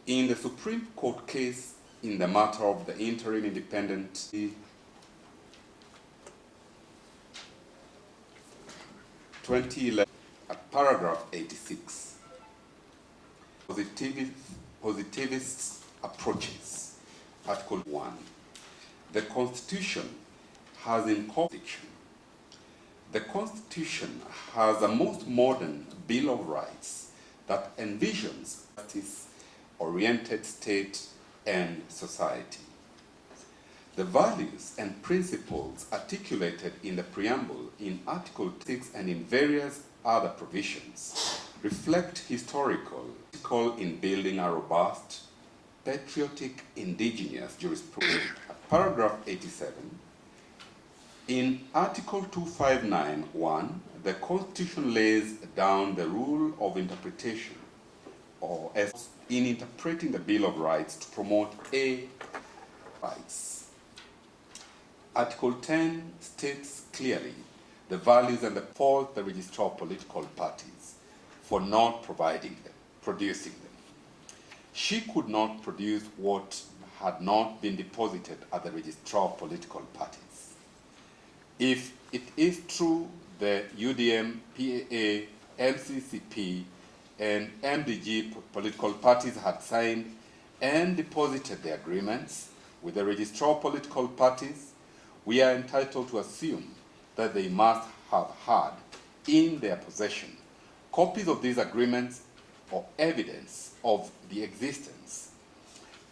In the Supreme Court case in the matter of the interim independent at paragraph 86, positivist approaches, Article 1, the Constitution has incorporated. The Constitution has a most modern Bill of Rights that envisions a justice-oriented state and society. The values and principles articulated in the preamble in Article 6 and in various other provisions reflect historical in building a robust, patriotic, indigenous jurisprudence. Paragraph 87. In Article 259(1), the Constitution lays down the rule of interpretation, or as in interpreting the Bill of Rights to promote A rights. Article 10 states clearly the values and the fault the registrar of political parties for not producing them. She could not produce what had not been deposited at the registrar of political parties. If it is true the UDM, PAA, MCCP, and MDG political parties had signed and deposited the agreements with the registrar of political parties, we are entitled to assume that they must have had in their possession copies of these agreements or evidence of the existence,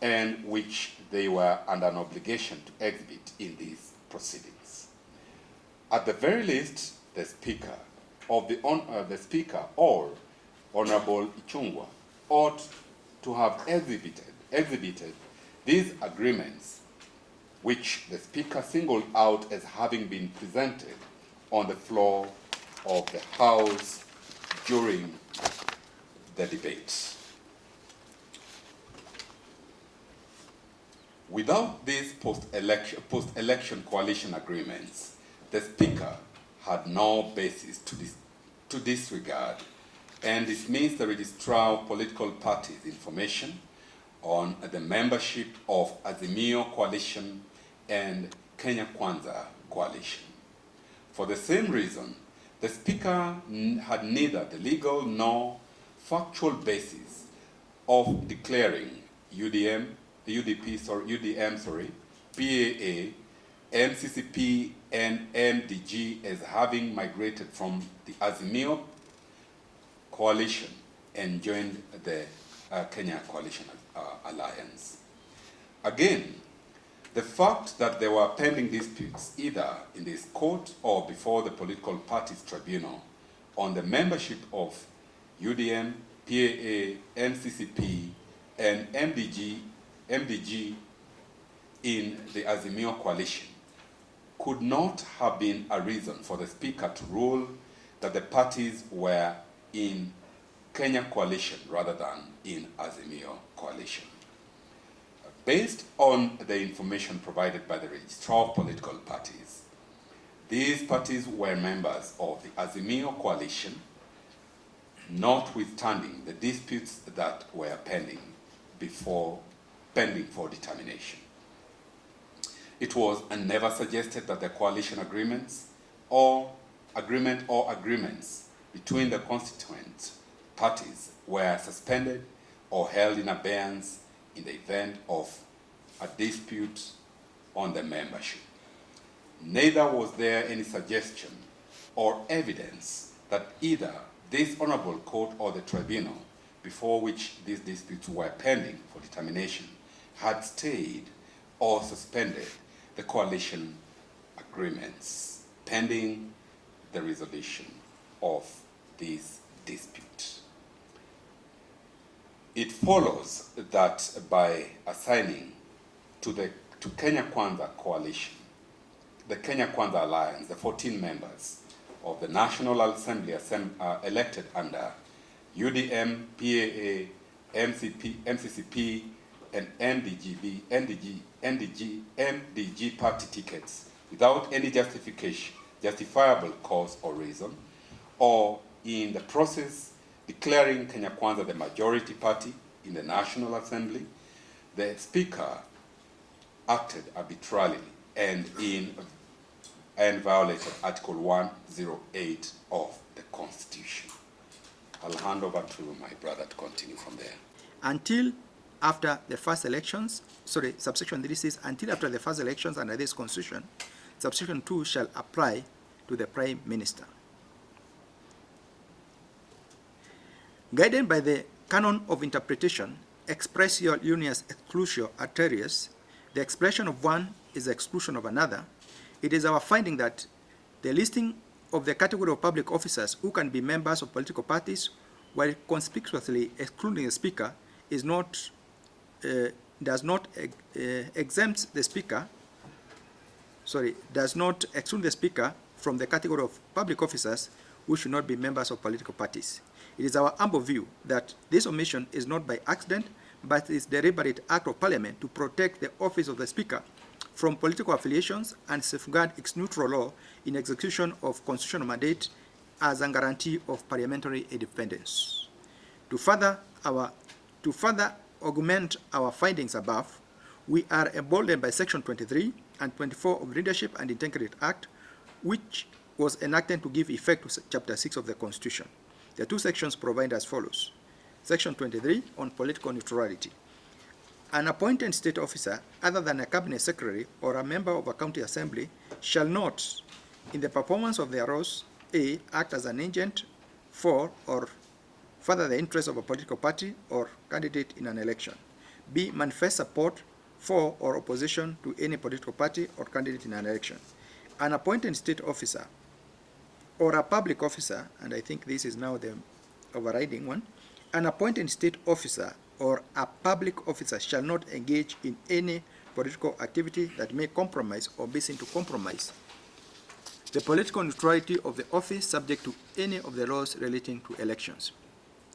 and which they were under an obligation to exhibit in these proceedings. At the very least, the Speaker or Honorable Ichung'wah ought to have exhibited these agreements, which the Speaker singled out as having been presented on the floor of the House during the debate. Without these post-election coalition agreements, the Speaker had no basis to disregard and dismiss the registrar of political parties' information on the membership of AZIMIO coalition and Kenya Kwanza coalition. For the same reason, the Speaker had neither the legal nor factual basis of declaring UDM, PAA, MCCP, and MDG as having migrated from the AZIMIO coalition and joined the Kenya Coalition Alliance. Again, the fact that there were pending disputes either in this court or before the political parties tribunal on the membership of UDM, PAA, MCCP, and MDG in the AZIMIO coalition could not have been a reason for the Speaker to rule that the parties were in Kenya coalition rather than in AZIMIO coalition. Based on the information provided by the registrar of political parties, these parties were members of the AZIMIO coalition, notwithstanding the disputes that were pending for determination. It was never suggested that the coalition agreements or agreements between the constituent parties were suspended or held in abeyance in the event of a dispute on the membership. Neither was there any suggestion or evidence that either this honorable court or the tribunal before which these disputes were pending for determination had stayed or suspended the coalition agreements pending the resolution of this dispute. It follows that by assigning to Kenya Kwanza coalition, the Kenya Kwanza Alliance, the 14 members of the National Assembly elected under UDM, PAA, MCCP, and MDG party tickets without any justifiable cause or reason, or in the process declaring Kenya Kwanza the majority party in the National Assembly, the Speaker acted arbitrarily and violated Article 108 of the Constitution. I'll hand over to my brother to continue from there. Until after the first elections, subsection 3 says, until after the first elections under this Constitution, subsection 2 shall apply to the Prime Minister. Guided by the canon of interpretation, expressio unius exclusio arterius, the expression of one is the exclusion of another, it is our finding that the listing of the category of public officers who can be members of political parties while conspicuously excluding the Speaker is not, does not exempt the Speaker, does not exclude the Speaker from the category of public officers who should not be members of political parties. It is our humble view that this omission is not by accident, but is deliberate act of Parliament to protect the office of the Speaker from political affiliations and safeguard its neutral law in execution of constitutional mandate as a guarantee of parliamentary independence. To further augment our findings above, we are emboldened by Section 23 and 24 of the Leadership and Integrity Act, which was enacted to give effect to Chapter 6 of the Constitution. The two sections provide as follows. Section 23 on political neutrality. An appointed state officer other than a cabinet secretary or a member of a county assembly shall not, in the performance of their roles, A, act as an agent for or further the interests of a political party or candidate in an election. B, manifest support for or opposition to any political party or candidate in an election. An appointed state officer or a public officer, and I think this is now the overriding one, an appointed state officer or a public officer shall not engage in any political activity that may compromise or be seen to compromise the political neutrality of the office subject to any of the laws relating to elections.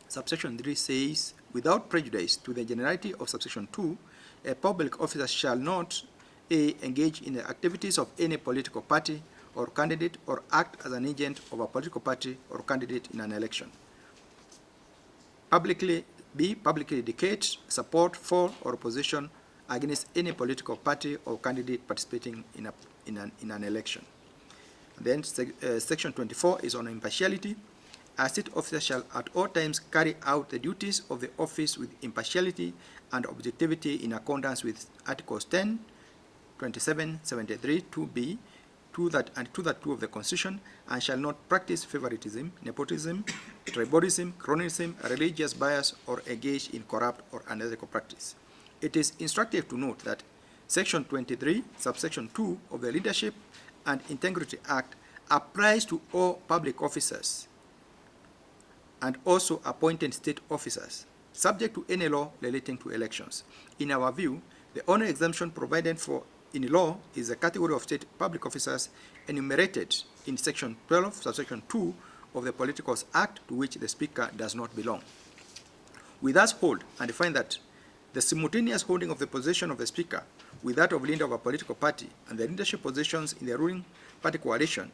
Subsection 3 says, without prejudice to the generality of subsection 2, a public officer shall not A, engage in the activities of any political party or candidate or act as an agent of a political party or candidate in an election. B, publicly indicate support for or opposition against any political party or candidate participating in an election. And then Section 24 is on impartiality. A state officer shall at all times carry out the duties of the office with impartiality and objectivity in accordance with Articles 10, 27, 73, 2b, 2 of the Constitution, and shall not practice favoritism, nepotism, tribalism, cronyism, religious bias, or engage in corrupt or unethical practice. It is instructive to note that Section 23, subsection 2 of the Leadership and Integrity Act applies to all public officers and also appointed state officers, subject to any law relating to elections. In our view, the only exemption provided for in law is the category of state public officers enumerated in Section 12, subsection 2 of the Politicals Act, to which the Speaker does not belong. We thus hold and find that the simultaneous holding of the position of the Speaker with that of leader of a political party and the leadership positions in the ruling party coalition,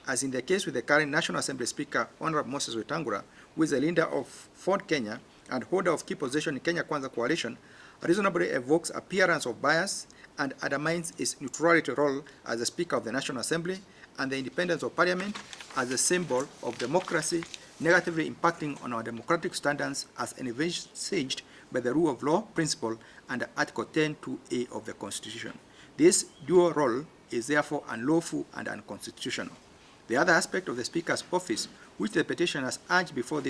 as in the case with the current National Assembly Speaker, Honorable Moses Wetangula, who is the leader of Ford Kenya and holder of key position in Kenya Kwanza coalition, reasonably evokes appearance of bias and undermines its neutrality role as the Speaker of the National Assembly and the independence of Parliament as a symbol of democracy, negatively impacting on our democratic standards as envisaged by the rule of law principle under Article 10(2)(a) of the Constitution. This dual role is therefore unlawful and unconstitutional. The other aspect of the Speaker's office, which the petition has urged before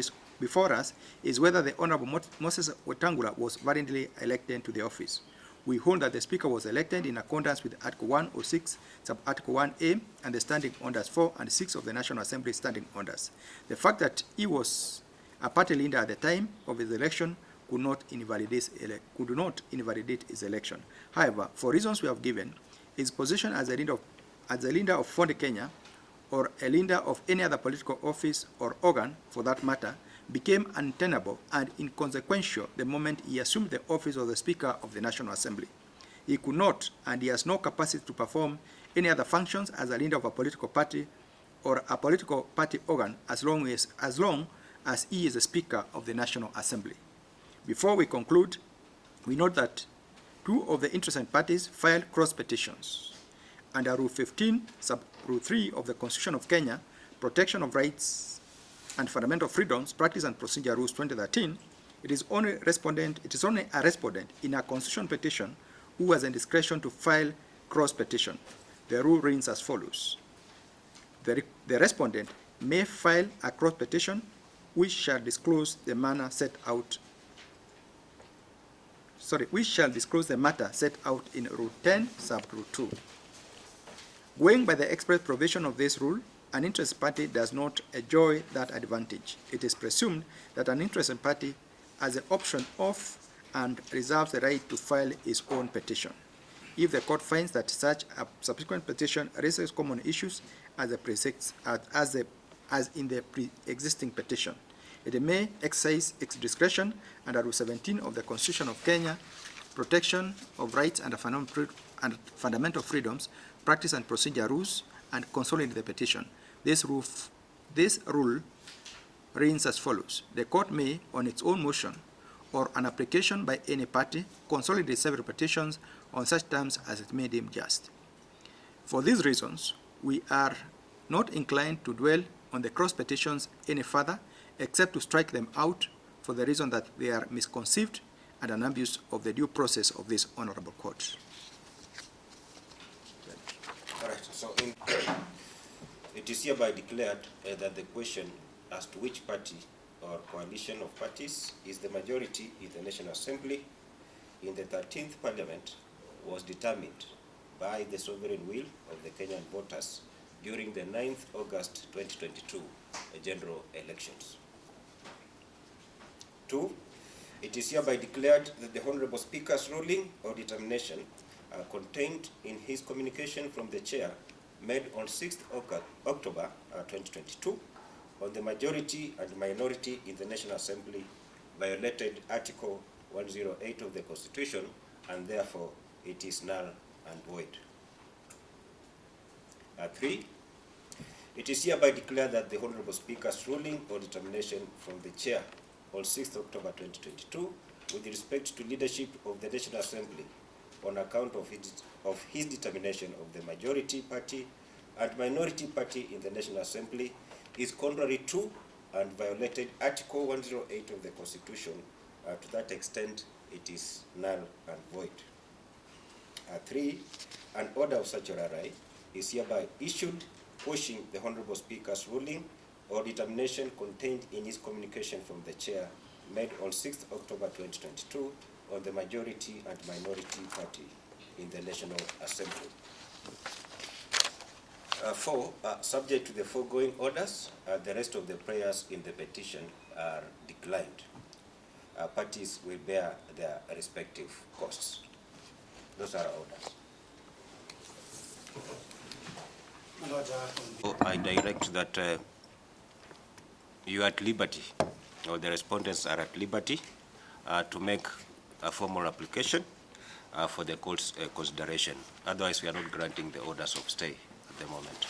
us, is whether the Honorable Moses Wetangula was validly elected to the office. We hold that the Speaker was elected in accordance with Article 106, sub-Article 1A, and the Standing Orders 4 and 6 of the National Assembly Standing Orders. The fact that he was a party leader at the time of his election could not invalidate his election. However, for reasons we have given, his position as a leader of Ford Kenya or a leader of any other political office or organ, for that matter, became untenable and inconsequential the moment he assumed the office of the Speaker of the National Assembly. He could not, and he has no capacity to perform any other functions as a leader of a political party or a political party organ as long as he is the Speaker of the National Assembly. Before we conclude, we note that 2 of the interested parties filed cross petitions. Under Rule 15, Sub Rule 3 of the Constitution of Kenya, Protection of Rights and Fundamental Freedoms, Practice and Procedure Rules 2013, it is only a respondent in a constitutional petition who has the discretion to file cross petition. The rule reads as follows. The respondent may file a cross petition which shall disclose the matter set out in Rule 10, Sub Rule 2. Going by the express provision of this rule, an interested party does not enjoy that advantage. It is presumed that an interested party has the option of and reserves the right to file his own petition. If the court finds that such a subsequent petition raises common issues as in the pre-existing petition, it may exercise its discretion under Rule 17 of the Constitution of Kenya, Protection of Rights and Fundamental Freedoms, Practice and Procedure Rules, and consolidate the petition. This rule reads as follows. The court may, on its own motion or an application by any party, consolidate several petitions on such terms as it may deem just. For these reasons, we are not inclined to dwell on the cross petitions any further, except to strike them out for the reason that they are misconceived and an abuse of the due process of this honorable court. All right, so it is hereby declared that the question as to which party or coalition of parties is the majority in the National Assembly in the 13th Parliament was determined by the sovereign will of the Kenyan voters during the 9th August 2022 general elections. 2, it is hereby declared that the Honorable Speaker's ruling or determination contained in his communication from the Chair made on 6th October 2022 on the majority and minority in the National Assembly violated Article 108 of the Constitution, and therefore it is null and void. 3, it is hereby declared that the Honorable Speaker's ruling or determination from the Chair on 6th October 2022 with respect to leadership of the National Assembly on account of his determination of the majority party and minority party in the National Assembly is contrary to and violated Article 108 of the Constitution. To that extent, it is null and void. 3, an order of certiorari is hereby issued quashing the Honorable Speaker's ruling or determination contained in his communication from the Chair made on 6th October 2022 on the majority and minority party in the National Assembly. 4, subject to the foregoing orders, the rest of the prayers in the petition are declined. Parties will bear their respective costs. Those are our orders. I direct that you are at liberty, or the respondents are at liberty, to make a formal application for the court's consideration. Otherwise, we are not granting the orders of stay at the moment.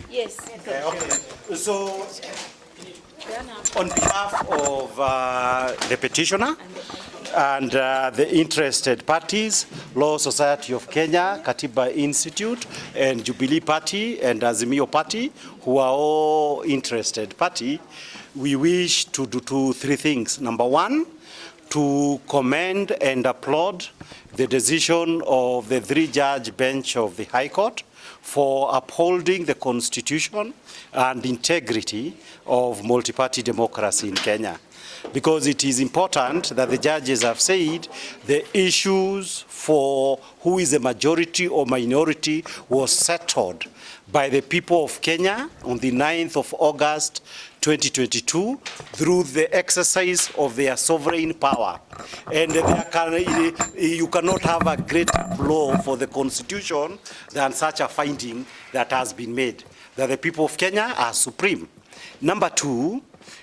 Yes. Okay. So, on behalf of the petitioner and the interested parties, Law Society of Kenya, Katiba Institute, and Jubilee Party and AZIMIO Party, who are all interested party, we wish to do 3 things. Number 1, to commend and applaud the decision of the 3-judge bench of the High Court for upholding the constitution and integrity of multi-party democracy in Kenya. Because it is important that the judges have said the issues for who is a majority or minority was settled by the people of Kenya on the 9th of August 2022 through the exercise of their sovereign power. And you cannot have a greater blow for the constitution than such a finding that has been made, that the people of Kenya are supreme. Number two,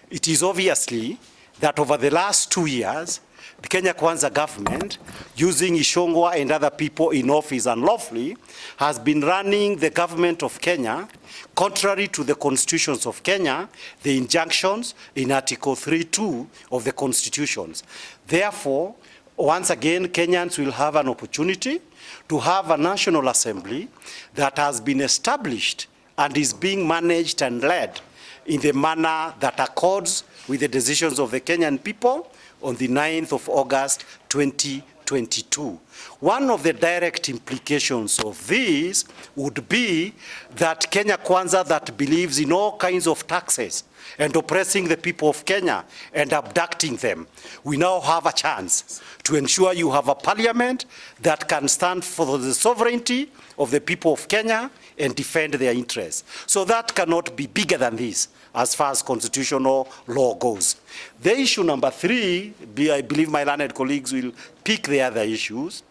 it is obviously that over the last 2 years, the Kenya Kwanza government, using Ishongwa and other people in office unlawfully, has been running the government of Kenya contrary to the constitutions of Kenya, the injunctions in Article 3.2 of the constitutions. Therefore, once again, Kenyans will have an opportunity to have a National Assembly that has been established and is being managed and led in the manner that accords with the decisions of the Kenyan people on the 9th of August 2022. One of the direct implications of this would be that Kenya Kwanza, that believes in all kinds of taxes and oppressing the people of Kenya and abducting them, we now have a chance to ensure you have a parliament that can stand for the sovereignty of the people of Kenya and defend their interests. So that cannot be bigger than this as far as constitutional law goes. The issue number three, I believe my learned colleagues will pick the other issues,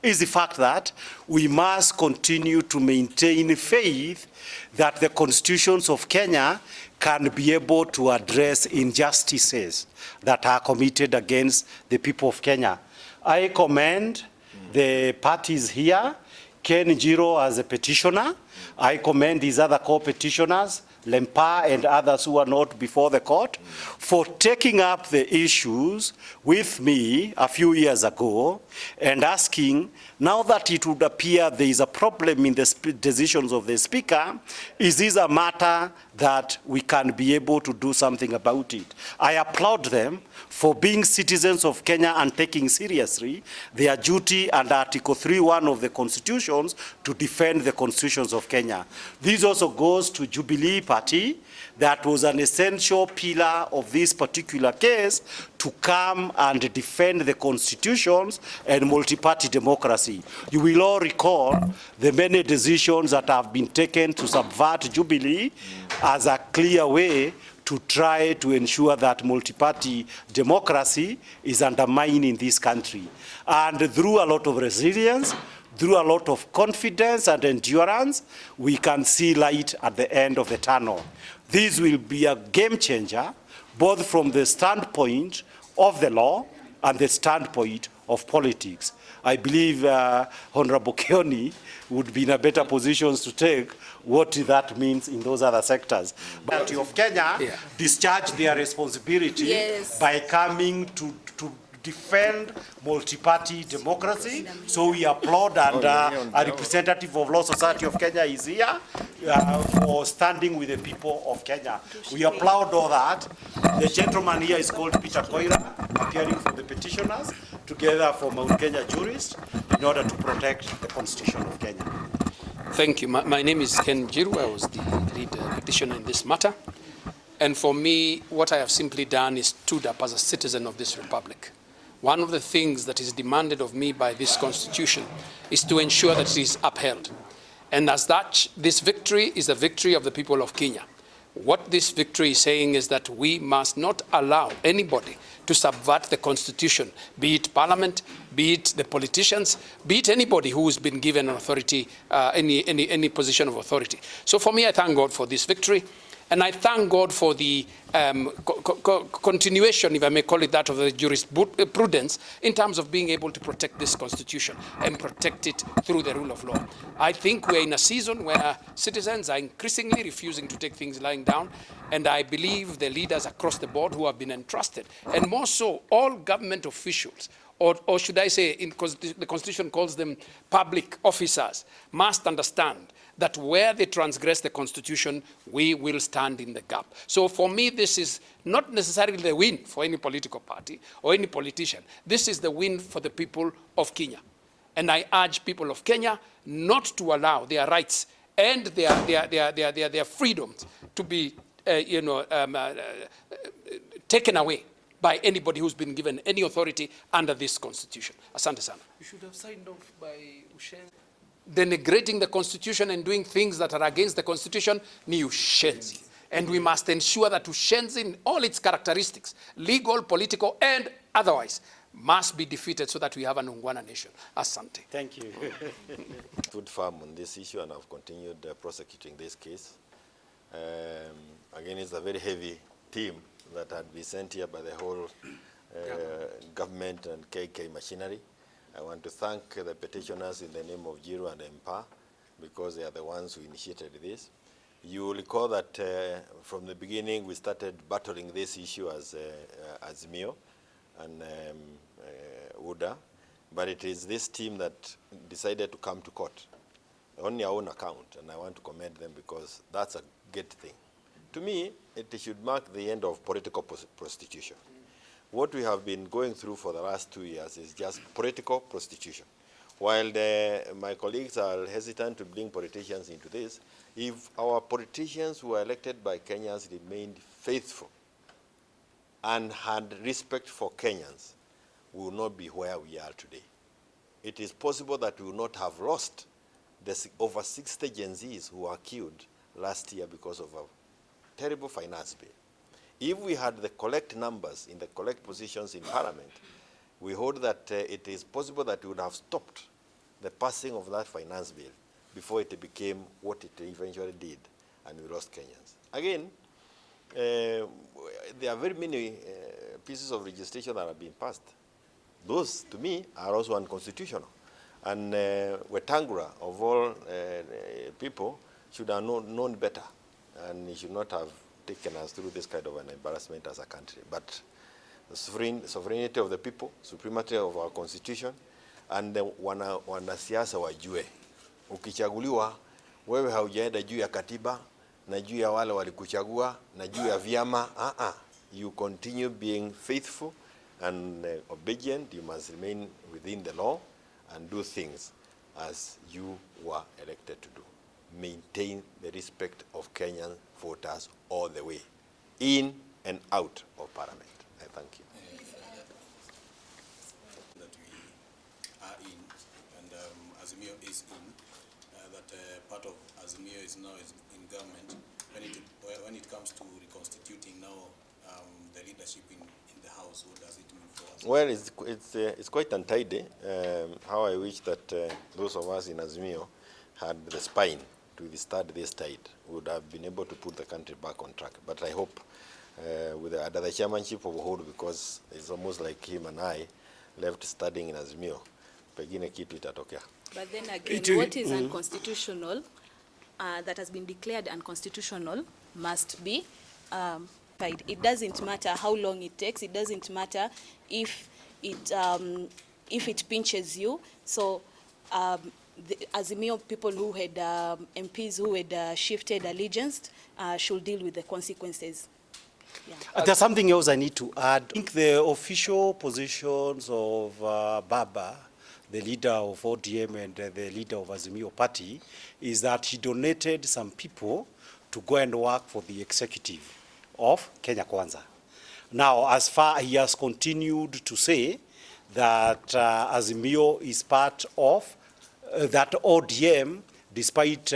is the fact that we must continue to maintain faith that the constitutions of Kenya can be able to address injustices that are committed against the people of Kenya. I commend the parties here, Ken Njiro as a petitioner. I commend his other co-petitioners, Lempa and others who are not before the court, for taking up the issues with me a few years ago and asking, now that it would appear there is a problem in the decisions of the Speaker, is this a matter that we can be able to do something about it? I applaud them for being citizens of Kenya and taking seriously their duty under Article 3.1 of the constitutions to defend the constitutions of Kenya. This also goes to Jubilee Party, that was an essential pillar of this particular case, to come and defend the constitutions and multi-party democracy. You will all recall the many decisions that have been taken to subvert Jubilee as a clear way to try to ensure that multi-party democracy is undermined in this country. And through a lot of resilience, through a lot of confidence and endurance, we can see light at the end of the tunnel. This will be a game changer, both from the standpoint of the law and the standpoint of politics. I believe Honorable Kioni would be in a better position to take what that means in those other sectors. But of Kenya discharge their responsibility by coming to defend multi-party democracy. So we applaud, and a representative of Law Society of Kenya is here for standing with the people of Kenya. We applaud all that. The gentleman here is called Peter Koira, appearing for the petitioners, together for Mount Kenya jurists, in order to protect the Constitution of Kenya. Thank you. My name is Ken Jiru. I was the lead petitioner in this matter. And for me, what I have simply done is stood up as a citizen of this republic. One of the things that is demanded of me by this constitution is to ensure that it is upheld. And as such, this victory is a victory of the people of Kenya. What this victory is saying is that we must not allow anybody to subvert the constitution, be it parliament, be it the politicians, be it anybody who has been given an authority, any position of authority. So for me, I thank God for this victory. And I thank God for the continuation, if I may call it that, of the jurisprudence in terms of being able to protect this constitution and protect it through the rule of law. I think we're in a season where citizens are increasingly refusing to take things lying down, and I believe the leaders across the board who have been entrusted, and more so all government officials, or should I say, the Constitution calls them public officers, must understand that where they transgress the Constitution, we will stand in the gap. So for me, this is not necessarily the win for any political party or any politician. This is the win for the people of Kenya. And I urge people of Kenya not to allow their rights and their freedoms to be taken away by anybody who's been given any authority under this constitution. Asante sana. You should have signed off by Ushenzi. Denigrating the constitution and doing things that are against the constitution ni ushenzi. And we must ensure that ushenzi in all its characteristics, legal, political, and otherwise, must be defeated so that we have an Ungwana nation. Asante. Thank you. Stood firm on this issue and have continued prosecuting this case. Again, it's a very heavy team that had been sent here by the whole government and KK machinery. I want to thank the petitioners in the name of Jiru and Empa because they are the ones who initiated this. You will recall that from the beginning we started battling this issue as AZIMIO and UDA, but it is this team that decided to come to court on their own account, and I want to commend them because that's a good thing. To me, it should mark the end of political prostitution. What we have been going through for the last 2 years is just political prostitution. While my colleagues are hesitant to bring politicians into this, if our politicians who were elected by Kenyans remained faithful and had respect for Kenyans, we will not be where we are today. It is possible that we will not have lost the over 60 Gen Zs who were killed last year because of a terrible finance bill. If we had the correct numbers in the correct positions in Parliament, we hold that it is possible that we would have stopped the passing of that finance bill before it became what it eventually did, and we lost Kenyans. Again, there are very many pieces of legislation that have been passed. Those, to me, are also unconstitutional. And Wetangula, of all people, should have known better, and he should not have taken us through this kind of an embarrassment as a country. But the sovereignty of the people, supremacy of our constitution, and wanasiasa wajue, ukichaguliwa wewe haujaenda juu ya katiba na juu ya wale walikuchagua na juu ya vyama. You continue being faithful and obedient. You must remain within the law and do things as you were elected to do. Maintain the respect of Kenyan voters all the way, in and out of Parliament. I thank you. That we are in, and AZIMIO is in, that part of AZIMIO is now in government. When it comes to reconstituting now the leadership in the House, what does it mean for us? Well, it's quite untidy. How I wish that those of us in AZIMIO had the spine to start this tide, would have been able to put the country back on track. But I hope with under the chairmanship of Uhuru, because it's almost like him and I left studying in AZIMIO, pengine kitu itatokea. But then again, what is unconstitutional, that has been declared unconstitutional, must be paid. It doesn't matter how long it takes. It doesn't matter if it pinches you. So the AZIMIO people who had MPs who had shifted allegiance should deal with the consequences. Yeah. There's something else I need to add. I think the official positions of Baba, the leader of ODM and the leader of AZIMIO party, is that he donated some people to go and work for the executive of Kenya Kwanza. Now, as far he has continued to say that AZIMIO is part of that ODM, despite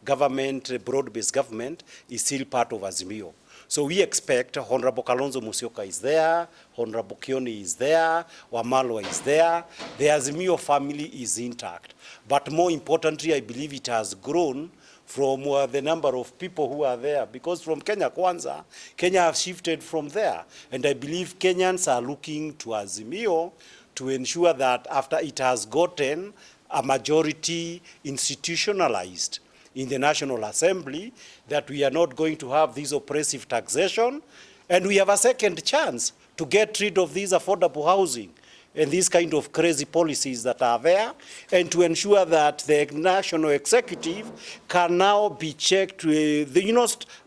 government, broad-based government, is still part of AZIMIO. So we expect Honorable Kalonzo Musyoka is there, Honorable Kioni is there, Wamalwa is there, the AZIMIO family is intact. But more importantly, I believe it has grown from the number of people who are there, because from Kenya Kwanza, Kenya have shifted from there. And I believe Kenyans are looking to AZIMIO to ensure that after it has gotten a majority institutionalized in the National Assembly, that we are not going to have this oppressive taxation, and we have a second chance to get rid of this affordable housing and these kind of crazy policies that are there, and to ensure that the national executive can now be checked.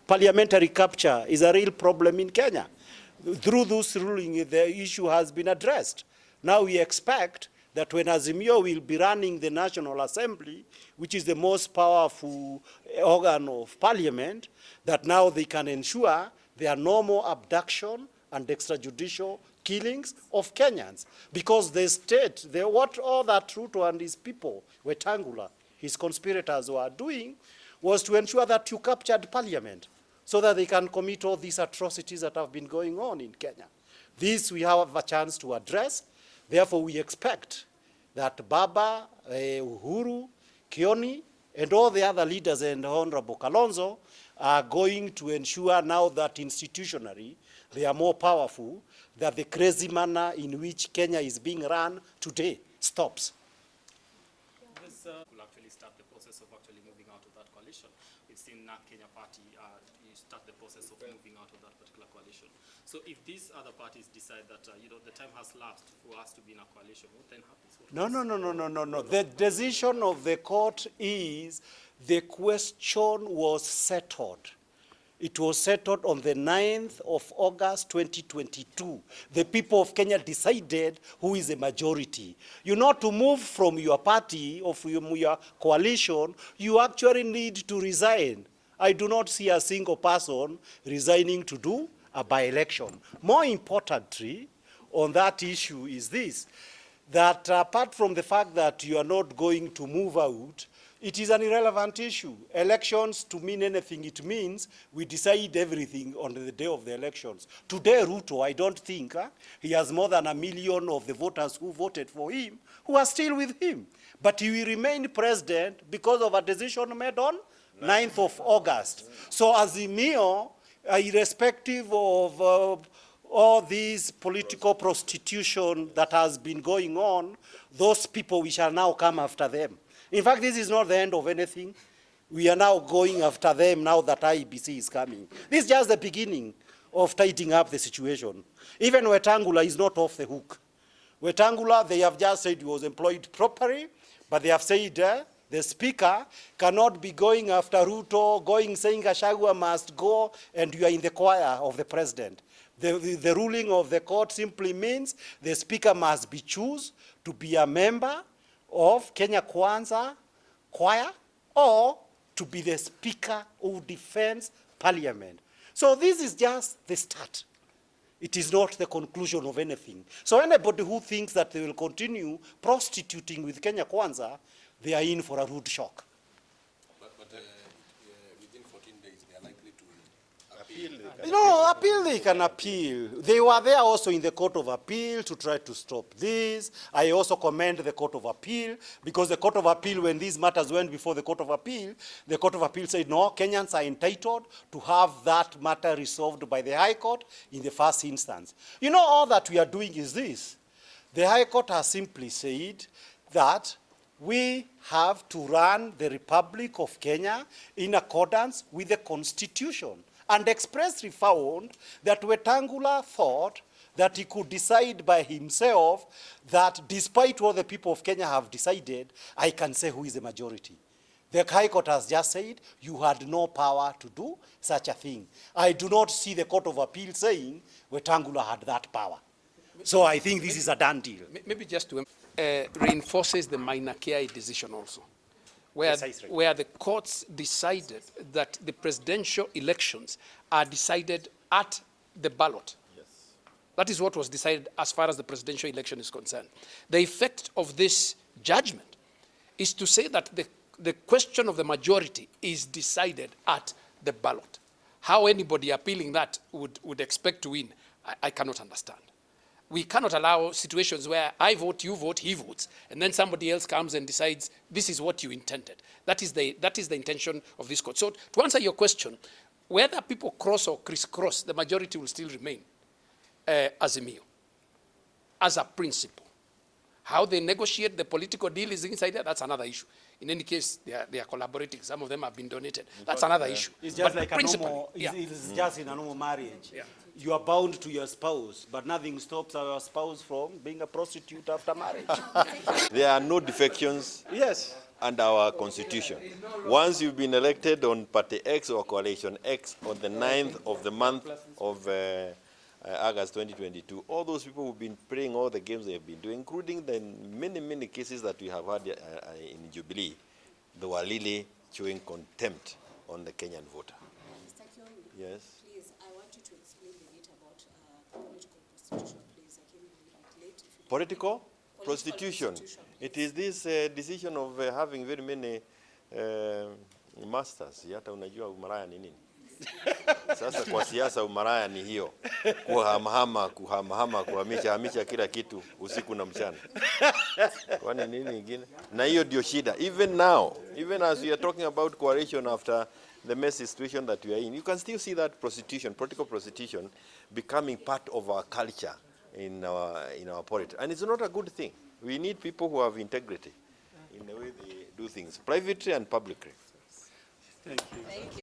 Parliamentary capture is a real problem in Kenya. Through this ruling, the issue has been addressed. Now we expect that when AZIMIO will be running the National Assembly, which is the most powerful organ of parliament, that now they can ensure there are no more abduction and extrajudicial killings of Kenyans. Because the state, what all that Ruto and his people, Wetangula, his conspirators were doing, was to ensure that you captured parliament so that they can commit all these atrocities that have been going on in Kenya. This we have a chance to address. Therefore, we expect that Baba, Uhuru, Kioni, and all the other leaders and Honorable Kalonzo are going to ensure now that institutionally they are more powerful, that the crazy manner in which Kenya is being run today stops. This will actually start the process of actually moving out of that coalition. We've seen NARC Kenya Party start the process of moving out of that particular coalition. So if these other parties decide that the time has lapsed for us to be in a coalition, what then happens? No. The decision of the court is the question was settled. It was settled on the 9th of August 2022. The people of Kenya decided who is the majority. You know, to move from your party or from your coalition, you actually need to resign. I do not see a single person resigning to do a by-election. More importantly, on that issue is this, that apart from the fact that you are not going to move out, it is an irrelevant issue. Elections, to mean anything, it means we decide everything on the day of the elections. Today, Ruto, I don't think he has more than 1 million of the voters who voted for him who are still with him. But he will remain president because of a decision made on 9th of August. So AZIMIO, irrespective of all this political prostitution that has been going on, those people, we shall now come after them. In fact, this is not the end of anything. We are now going after them now that IEBC is coming. This is just the beginning of tidying up the situation. Even Wetangula is not off the hook. Wetangula, they have just said he was employed properly, but they have said the speaker cannot be going after Ruto, saying Gachagua must go, and you are in the choir of the president. The ruling of the court simply means the speaker must be chosen to be a member of Kenya Kwanza choir or to be the speaker who defends parliament. So this is just the start. It is not the conclusion of anything. So anybody who thinks that they will continue prostituting with Kenya Kwanza, they are in for a rude shock. But within 14 days, they are likely to appeal. No, appeal they can appeal. They were there also in the Court of Appeal to try to stop this. I also commend the Court of Appeal because the Court of Appeal, when these matters went before the Court of Appeal, the Court of Appeal said, no, Kenyans are entitled to have that matter resolved by the High Court in the first instance. You know, all that we are doing is this. The High Court has simply said that we have to run the Republic of Kenya in accordance with the Constitution, and expressly found that Wetangula thought that he could decide by himself that despite what the people of Kenya have decided, I can say who is the majority. The High Court has just said you had no power to do such a thing. I do not see the Court of Appeal saying Wetangula had that power. So I think this is a done deal. Maybe just to reinforces the Maina Kiai decision also, where the courts decided that the presidential elections are decided at the ballot. Yes. That is what was decided as far as the presidential election is concerned. The effect of this judgment is to say that the question of the majority is decided at the ballot. How anybody appealing that would expect to win, I cannot understand. We cannot allow situations where I vote, you vote, he votes, and then somebody else comes and decides this is what you intended. That is the intention of this court. So to answer your question, whether people cross or crisscross, the majority will still remain AZIMIO as a principle. How they negotiate the political deal is inside there, that's another issue. In any case, they are collaborating. Some of them have been donated. That's another issue. It's just but like a normal, it's just in a normal marriage. Yeah. You are bound to your spouse, but nothing stops our spouse from being a prostitute after marriage. There are no defections Yes. under our constitution. Once you've been elected on Party X or Coalition X on the 9th of the month of August 2022, all those people who've been playing all the games they have been doing, including the many cases that we have had in Jubilee, they were really showing contempt on the Kenyan voter. Mr. Kioni, yes. Please, I want you to explain a bit about political prostitution, please. I came a little bit late. If you Political prostitution. It is this decision of having very many masters. Yata unajua umaraya ni nini? Sasa kwa siasa umaraya ni hiyo. Kuhamahama, kuhamisha kila kitu usiku na mchana. Kwani nini ingine? Na hiyo ndio shida. Even now, even as we are talking about coalition after the messy situation that we are in, you can still see that prostitution, political prostitution, becoming part of our culture in our politics. And it's not a good thing. We need people who have integrity in the way they do things, privately and publicly. Thank you. Thank you.